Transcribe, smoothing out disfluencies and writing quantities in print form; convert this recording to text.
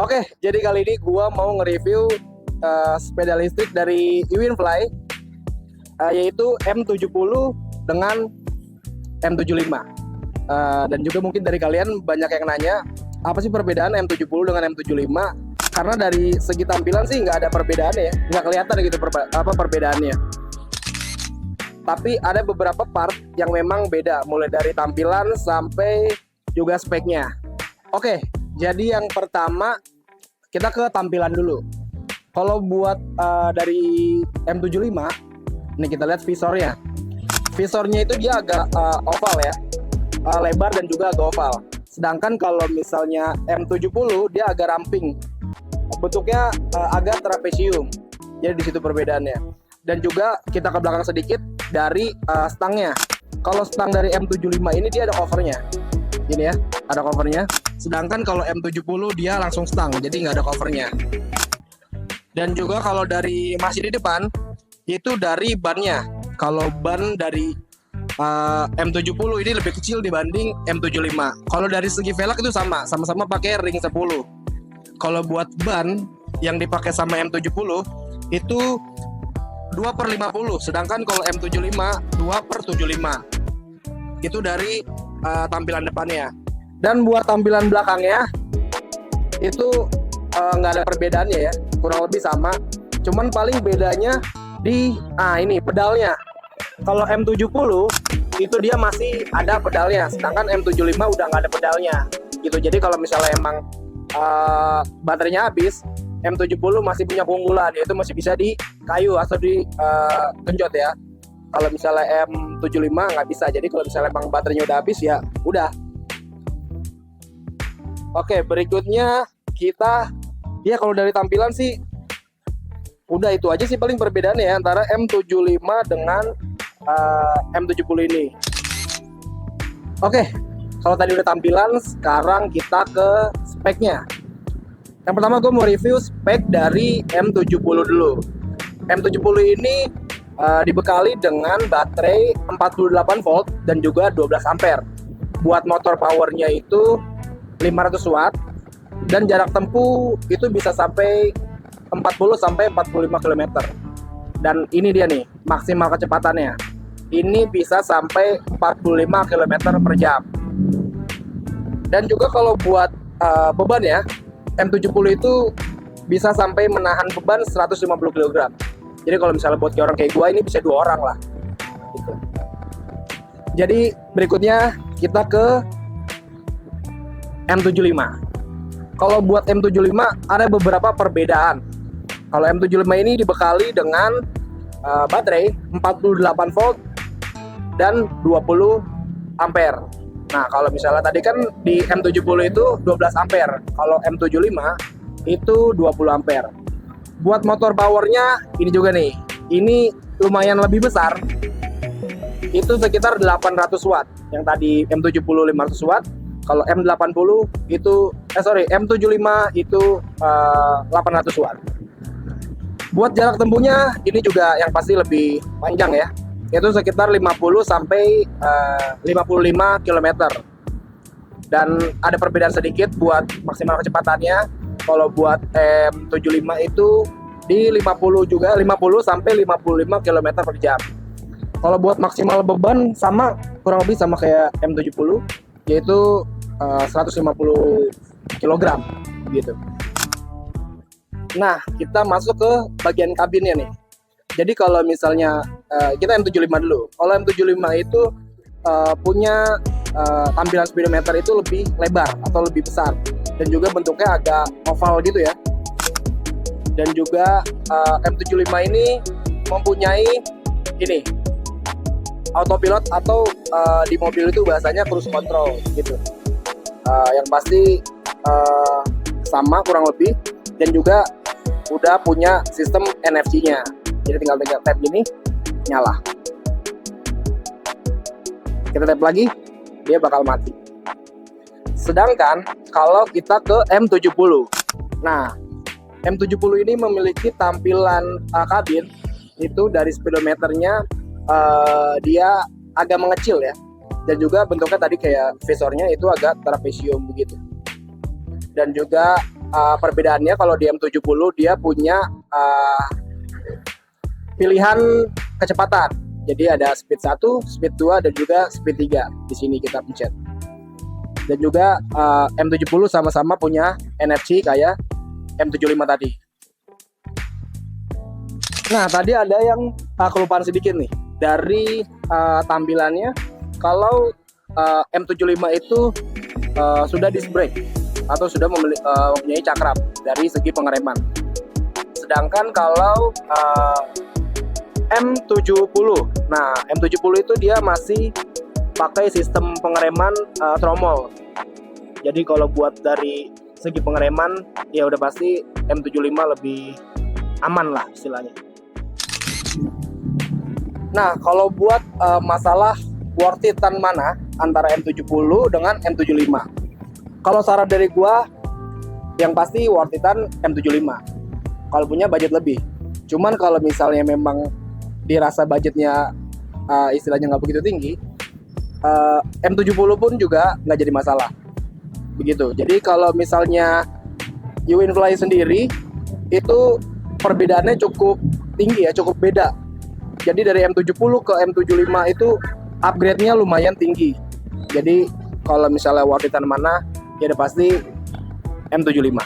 Oke, jadi kali ini gua mau nge-review sepeda listrik dari Iwinfly, yaitu M70 dengan M75. Dan juga mungkin dari kalian banyak yang nanya, apa sih perbedaan M70 dengan M75? Karena dari segi tampilan sih nggak ada perbedaannya ya, nggak kelihatan gitu perbedaannya. Tapi ada beberapa part yang memang beda, mulai dari tampilan sampai juga speknya. Oke, jadi yang pertama kita ke tampilan dulu. Kalau buat dari M75, ini kita lihat visornya. Visornya itu dia agak oval ya, lebar dan juga agak oval. Sedangkan kalau misalnya M70 dia agak ramping, bentuknya agak trapesium. Jadi di situ perbedaannya. Dan juga kita ke belakang sedikit dari stangnya. Kalau stang dari M75 ini dia ada covernya. Ini ya, ada covernya. Sedangkan kalau M70 dia langsung stang, jadi nggak ada covernya. Dan juga kalau dari masih di depan, itu dari bannya. Kalau ban dari M70 ini lebih kecil dibanding M75. Kalau dari segi velg itu sama-sama pakai ring 10. Kalau buat ban yang dipakai sama M70 itu 2/50, sedangkan kalau M75 2/75. Itu dari tampilan depannya. Dan buat tampilan belakangnya itu nggak ada perbedaannya ya, kurang lebih sama. Cuman paling bedanya di ini pedalnya. Kalau M70 itu dia masih ada pedalnya, sedangkan M75 udah nggak ada pedalnya gitu. Jadi kalau misalnya emang baterainya habis, M70 masih punya keunggulan, yaitu masih bisa di kayu atau di genjot ya. Kalau misalnya M75 nggak bisa. Jadi kalau misalnya emang baterainya udah habis ya udah. Oke, berikutnya kita ya kalau dari tampilan sih udah itu aja sih paling perbedaannya ya antara M75 dengan M70 ini. Oke, kalau tadi udah tampilan, sekarang kita ke speknya. Yang pertama gue mau review spek dari M70 dulu. M70 ini dibekali dengan baterai 48 volt dan juga 12 ampere. Buat motor powernya itu 500 watt dan jarak tempuh itu bisa sampai 40 sampai 45 km. Dan ini dia nih maksimal kecepatannya. Ini bisa sampai 45 km per jam. Dan juga kalau buat beban ya, M70 itu bisa sampai menahan beban 150 kg. Jadi kalau misalnya buat orang kayak gua ini bisa 2 orang lah gitu. Jadi berikutnya kita ke M75. Kalau buat M75 ada beberapa perbedaan. Kalau M75 ini dibekali dengan baterai 48 volt dan 20 ampere. Nah, kalau misalnya tadi kan di M70 itu 12 ampere. Kalau M75 itu 20 ampere. Buat motor powernya ini juga nih. Ini lumayan lebih besar. Itu sekitar 800 watt. Yang tadi M70 500 watt. Kalau M80 itu M75 itu 800 watt. Buat jarak tempuhnya ini juga yang pasti lebih panjang ya. Itu sekitar 50 sampai 55 km. Dan ada perbedaan sedikit buat maksimal kecepatannya. Kalau buat M75 itu di 50 juga, 50 sampai 55 km per jam. Kalau buat maksimal beban sama, kurang lebih sama kayak M70, yaitu 150 kg gitu. Nah, kita masuk ke bagian kabinnya nih. Jadi kalau misalnya kita M75 dulu. Kalau M75 itu punya tampilan speedometer itu lebih lebar atau lebih besar, dan juga bentuknya agak oval gitu ya. Dan juga M75 ini mempunyai ini autopilot atau di mobil itu bahasanya cruise control gitu. Yang pasti sama kurang lebih, dan juga udah punya sistem NFC-nya. Jadi tinggal tap gini, nyala. Kita tap lagi, dia bakal mati. Sedangkan kalau kita ke M70, nah M70 ini memiliki tampilan kabin itu dari speedometernya dia agak mengecil ya, dan juga bentuknya tadi kayak visornya itu agak trapesium begitu. Dan juga perbedaannya kalau di M70 dia punya pilihan kecepatan. Jadi ada speed 1, speed 2 dan juga speed 3. Di sini kita pencet. Dan juga M70 sama-sama punya NFC kayak M75 tadi. Nah, tadi ada yang kelupaan sedikit nih dari tampilannya. Kalau M75 itu sudah disc brake atau sudah mempunyai cakram dari segi pengereman. Sedangkan kalau M70, nah M70 itu dia masih pakai sistem pengereman tromol. Jadi kalau buat dari segi pengereman ya udah pasti M75 lebih aman lah istilahnya. Nah, kalau buat masalah worth it-an mana antara M70 dengan M75. Kalau saran dari gua yang pasti worth it-an M75. Kalau punya budget lebih. Cuman kalau misalnya memang dirasa budgetnya istilahnya nggak begitu tinggi, M70 pun juga nggak jadi masalah. Begitu. Jadi kalau misalnya Uwinfly sendiri itu perbedaannya cukup tinggi ya, cukup beda. Jadi dari M70 ke M75 itu upgrade-nya lumayan tinggi. Jadi kalau misalnya worth it-an mana, ya udah pasti M75.